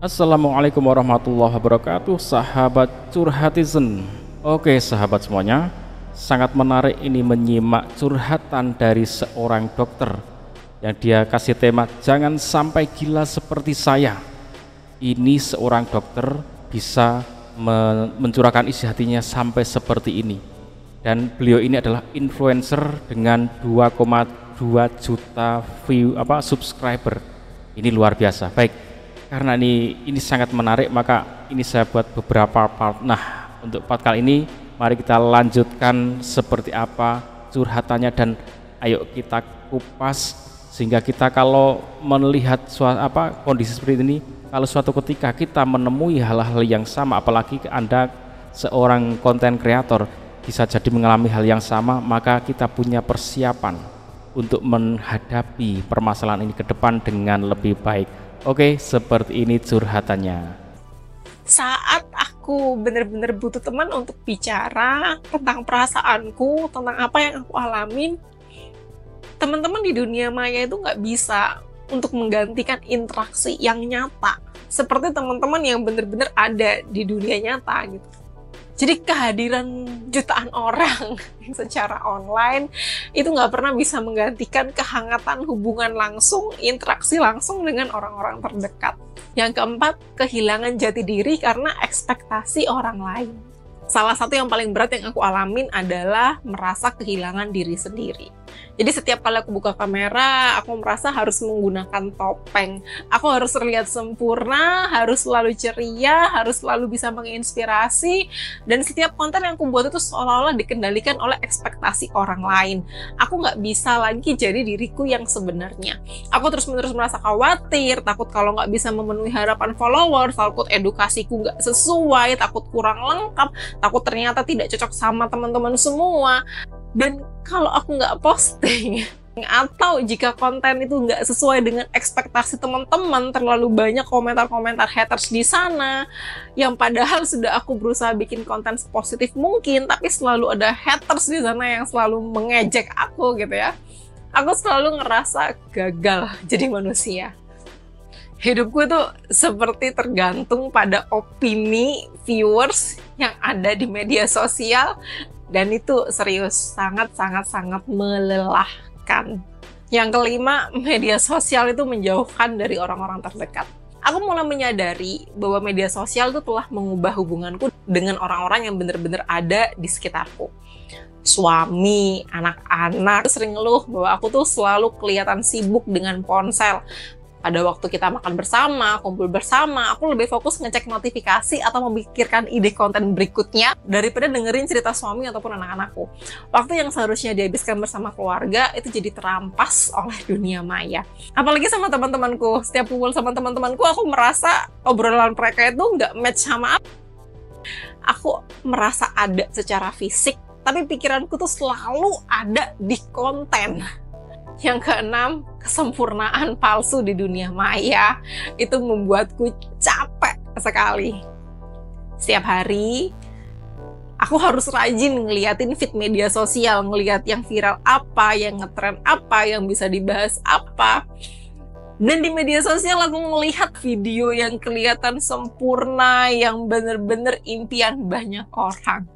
Assalamualaikum warahmatullahi wabarakatuh, sahabat curhatizen. Oke sahabat semuanya, sangat menarik ini menyimak curhatan dari seorang dokter yang dia kasih tema jangan sampai gila seperti saya. Ini seorang dokter bisa mencurahkan isi hatinya sampai seperti ini. Dan beliau ini adalah influencer dengan 2,2 juta subscriber. Ini luar biasa. Baik, karena ini sangat menarik, maka ini saya buat beberapa part. Nah, untuk part kali ini mari kita lanjutkan seperti apa curhatannya, dan ayo kita kupas sehingga kita kalau melihat kondisi seperti ini, kalau suatu ketika kita menemui hal-hal yang sama, apalagi Anda seorang konten kreator bisa jadi mengalami hal yang sama, maka kita punya persiapan untuk menghadapi permasalahan ini ke depan dengan lebih baik. Oke, seperti ini curhatannya. Saat aku benar-benar butuh teman untuk bicara tentang perasaanku, tentang apa yang aku alamin, teman-teman di dunia maya itu nggak bisa untuk menggantikan interaksi yang nyata, seperti teman-teman yang benar-benar ada di dunia nyata gitu. Jadi kehadiran jutaan orang secara online itu nggak pernah bisa menggantikan kehangatan hubungan langsung, interaksi langsung dengan orang-orang terdekat. Yang keempat, kehilangan jati diri karena ekspektasi orang lain. Salah satu yang paling berat yang aku alamin adalah merasa kehilangan diri sendiri. Jadi setiap kali aku buka kamera, aku merasa harus menggunakan topeng. Aku harus terlihat sempurna, harus selalu ceria, harus selalu bisa menginspirasi. Dan setiap konten yang aku buat itu seolah-olah dikendalikan oleh ekspektasi orang lain. Aku nggak bisa lagi jadi diriku yang sebenarnya. Aku terus-menerus merasa khawatir, takut kalau nggak bisa memenuhi harapan followers, takut edukasiku nggak sesuai, takut kurang lengkap, takut ternyata tidak cocok sama teman-teman semua. Dan kalau aku nggak posting, atau jika konten itu nggak sesuai dengan ekspektasi teman-teman, terlalu banyak komentar-komentar haters di sana, yang padahal sudah aku berusaha bikin konten sepositif mungkin, tapi selalu ada haters di sana yang selalu mengejek aku gitu ya. Aku selalu ngerasa gagal jadi manusia. Hidupku itu seperti tergantung pada opini viewers yang ada di media sosial, dan itu serius sangat melelahkan. Yang kelima, media sosial itu menjauhkan dari orang-orang terdekat. Aku mulai menyadari bahwa media sosial itu telah mengubah hubunganku dengan orang-orang yang benar-benar ada di sekitarku. Suami, anak-anak sering ngeluh bahwa aku tuh selalu kelihatan sibuk dengan ponsel. Pada waktu kita makan bersama, kumpul bersama, aku lebih fokus ngecek notifikasi atau memikirkan ide konten berikutnya daripada dengerin cerita suami ataupun anak-anakku. Waktu yang seharusnya dihabiskan bersama keluarga itu jadi terampas oleh dunia maya. Apalagi sama teman-temanku. Setiap kumpul sama teman-temanku, aku merasa obrolan mereka itu nggak match sama aku. Aku merasa ada secara fisik, tapi pikiranku tuh selalu ada di konten. Yang keenam, kesempurnaan palsu di dunia maya itu membuatku capek sekali. Setiap hari, aku harus rajin ngeliatin feed media sosial, ngeliat yang viral apa, yang ngetren apa, yang bisa dibahas apa. Dan di media sosial aku ngelihat video yang kelihatan sempurna, yang bener-bener impian banyak orang.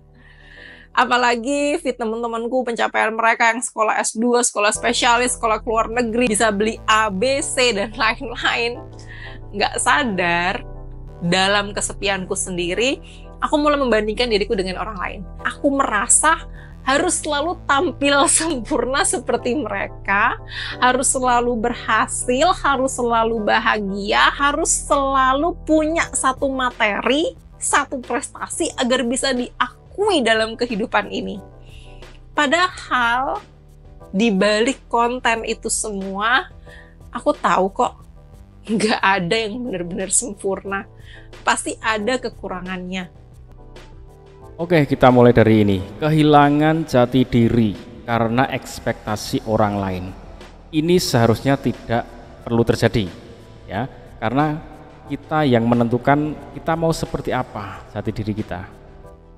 Apalagi fit teman-temanku, pencapaian mereka yang sekolah S2, sekolah spesialis, sekolah keluar negeri, bisa beli A, B, C, dan lain-lain. Nggak sadar, dalam kesepianku sendiri, aku mulai membandingkan diriku dengan orang lain. Aku merasa harus selalu tampil sempurna seperti mereka, harus selalu berhasil, harus selalu bahagia, harus selalu punya satu materi, satu prestasi agar bisa diakui dalam kehidupan ini. Padahal di balik konten itu semua, aku tahu kok nggak ada yang benar-benar sempurna. Pasti ada kekurangannya. Oke, kita mulai dari ini. Kehilangan jati diri karena ekspektasi orang lain. Ini seharusnya tidak perlu terjadi, ya, karena kita yang menentukan kita mau seperti apa jati diri kita.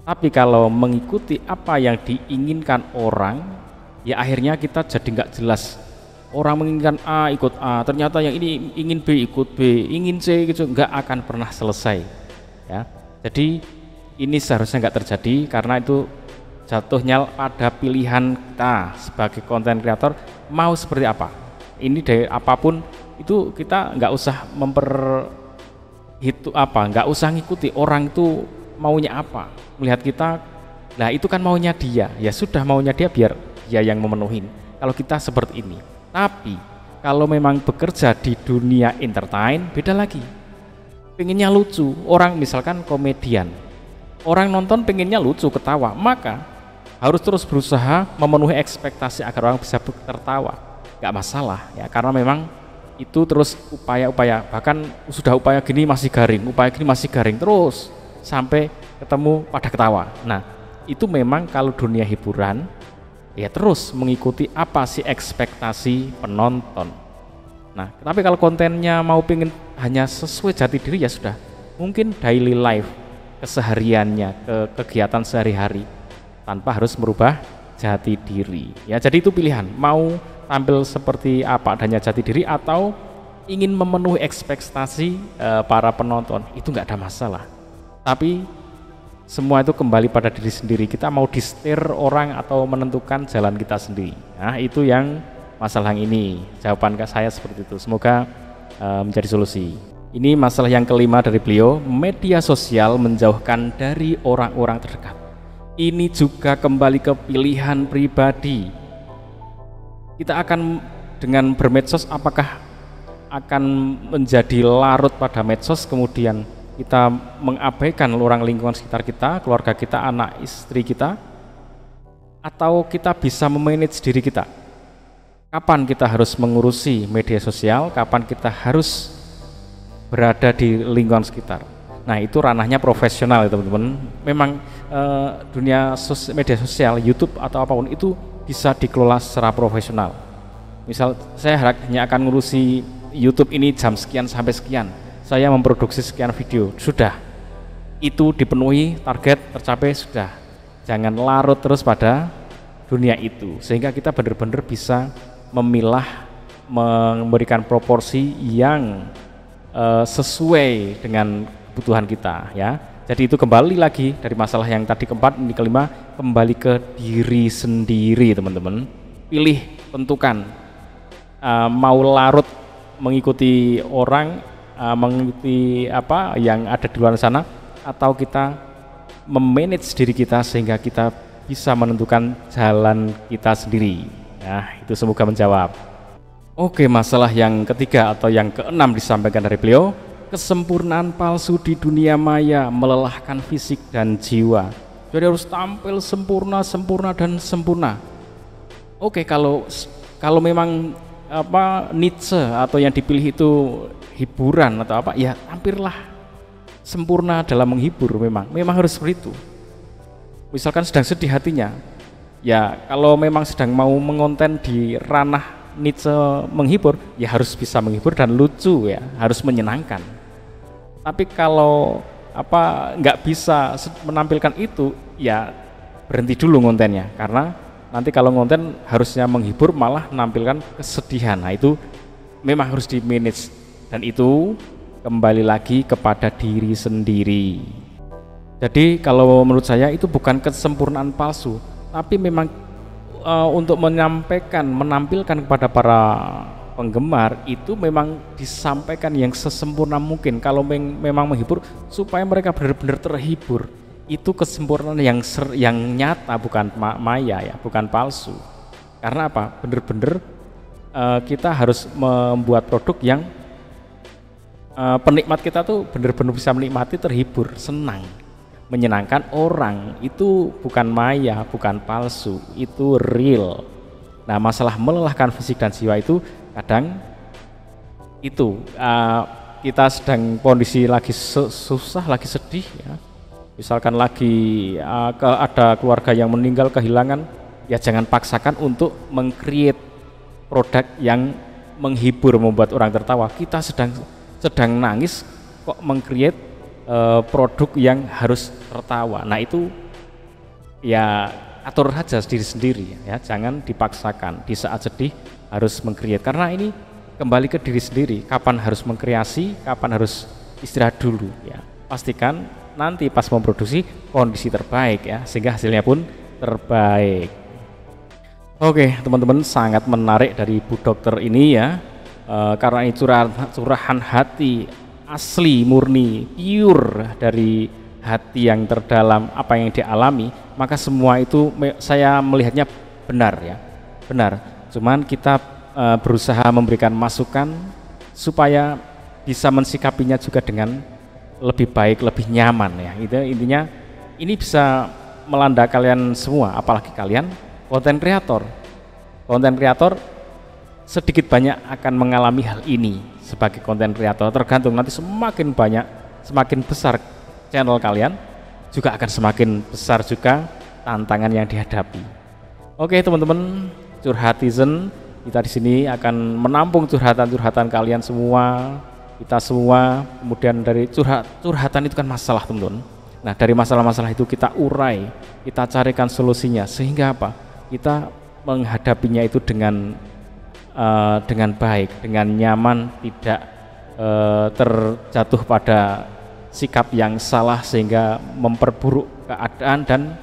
Tapi kalau mengikuti apa yang diinginkan orang, ya akhirnya kita jadi nggak jelas Orang menginginkan A ikut A, ternyata yang ini ingin B ikut B, ingin C gitu, nggak akan pernah selesai ya. Jadi ini seharusnya nggak terjadi, karena itu jatuhnya pada pilihan kita sebagai konten kreator mau seperti apa. Ini dari apapun itu kita nggak usah nggak usah ngikuti orang itu maunya apa. Melihat kita, nah itu kan maunya dia, ya sudah maunya dia, biar dia yang memenuhi. Kalau kita seperti ini. Tapi kalau memang bekerja di dunia entertain, beda lagi. Pengennya lucu, orang misalkan komedian, orang nonton pengennya lucu, ketawa, maka harus terus berusaha memenuhi ekspektasi agar orang bisa tertawa. Gak masalah ya, karena memang itu terus upaya-upaya, bahkan sudah upaya gini masih garing, upaya gini masih garing, terus sampai ketemu pada ketawa. Nah itu memang kalau dunia hiburan ya terus mengikuti apa sih ekspektasi penonton. Nah tapi kalau kontennya mau pengen hanya sesuai jati diri, ya sudah, mungkin daily life, kesehariannya, kegiatan sehari-hari, tanpa harus merubah jati diri ya. Jadi itu pilihan, mau tampil seperti apa adanya jati diri atau ingin memenuhi ekspektasi para penonton, itu nggak ada masalah. Tapi semua itu kembali pada diri sendiri, kita mau disetir orang atau menentukan jalan kita sendiri. Nah itu yang masalah yang ini, jawaban saya seperti itu, semoga menjadi solusi. Ini masalah yang kelima dari beliau, media sosial menjauhkan dari orang-orang terdekat. Ini juga kembali ke pilihan pribadi. Kita akan dengan bermedsos, apakah akan menjadi larut pada medsos, kemudian kita mengabaikan orang lingkungan sekitar kita, keluarga kita, anak istri kita, atau kita bisa memanage diri kita. Kapan kita harus mengurusi media sosial, kapan kita harus berada di lingkungan sekitar. Nah itu ranahnya profesional ya teman-teman. Memang dunia media sosial, YouTube atau apapun itu bisa dikelola secara profesional. Misal saya hanya akan ngurusi YouTube ini jam sekian sampai sekian, saya memproduksi sekian video, sudah, itu dipenuhi, target tercapai, sudah. Jangan larut terus pada dunia itu, sehingga kita benar-benar bisa memilah, memberikan proporsi yang sesuai dengan kebutuhan kita ya. Jadi itu kembali lagi dari masalah yang tadi keempat, ini kelima, kembali ke diri sendiri teman-teman. Pilih, tentukan, mau larut mengikuti orang, mengikuti apa yang ada di luar sana, atau kita memanage diri kita sehingga kita bisa menentukan jalan kita sendiri. Nah itu semoga menjawab. Oke, masalah yang ketiga atau yang keenam disampaikan dari beliau, kesempurnaan palsu di dunia maya melelahkan fisik dan jiwa. Jadi harus tampil sempurna, sempurna dan sempurna. Oke, kalau memang niche atau yang dipilih itu hiburan atau apa, ya tampillah sempurna dalam menghibur. Memang harus seperti itu. Misalkan sedang sedih hatinya, ya kalau memang sedang mau mengonten di ranah niche menghibur, ya harus bisa menghibur dan lucu ya, harus menyenangkan. Tapi kalau nggak bisa menampilkan itu, ya berhenti dulu kontennya, karena nanti kalau konten harusnya menghibur malah menampilkan kesedihan. Nah itu memang harus di manage, dan itu kembali lagi kepada diri sendiri. Jadi kalau menurut saya itu bukan kesempurnaan palsu, tapi memang untuk menampilkan kepada para penggemar itu memang disampaikan yang sesempurna mungkin. Kalau memang menghibur supaya mereka benar-benar terhibur, itu kesempurnaan yang nyata, bukan maya ya, bukan palsu. Karena apa? Benar-benar kita harus membuat produk yang penikmat kita tuh benar-benar bisa menikmati, terhibur, senang, menyenangkan orang. Itu bukan maya, bukan palsu, itu real. Nah masalah melelahkan fisik dan jiwa itu kadang itu kita sedang kondisi lagi susah, lagi sedih ya, misalkan lagi ada keluarga yang meninggal, kehilangan, ya jangan paksakan untuk meng-create produk yang menghibur, membuat orang tertawa. Kita sedang nangis kok meng-create produk yang harus tertawa. Nah itu ya atur saja diri sendiri ya, jangan dipaksakan. Di saat sedih harus meng-create, karena ini kembali ke diri sendiri, kapan harus mengkreasi, kapan harus istirahat dulu ya. Pastikan nanti pas memproduksi kondisi terbaik ya, sehingga hasilnya pun terbaik. Oke teman-teman, sangat menarik dari Bu Dokter ini ya, karena ini curahan hati asli, murni, pure dari hati yang terdalam, apa yang dialami, maka semua itu saya melihatnya benar ya, benar. Cuman kita berusaha memberikan masukan supaya bisa mensikapinya juga dengan lebih baik, lebih nyaman ya. Itu intinya, ini bisa melanda kalian semua, apalagi kalian konten kreator. Konten kreator sedikit banyak akan mengalami hal ini sebagai konten kreator, tergantung nanti semakin banyak, semakin besar channel kalian, juga akan semakin besar juga tantangan yang dihadapi. Oke teman-teman, Curhatizen, kita di sini akan menampung curhatan-curhatan kalian semua, kita semua. Kemudian dari curhatan itu kan masalah teman-teman. Nah dari masalah-masalah itu kita urai, kita carikan solusinya, sehingga apa? Kita menghadapinya itu dengan baik, dengan nyaman, tidak terjatuh pada sikap yang salah sehingga memperburuk keadaan dan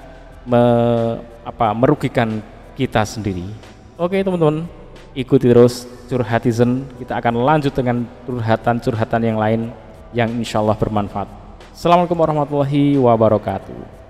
merugikan kita sendiri. Oke teman-teman, ikuti terus Curhatizen, kita akan lanjut dengan curhatan-curhatan yang lain yang insya Allah bermanfaat. Assalamualaikum warahmatullahi wabarakatuh.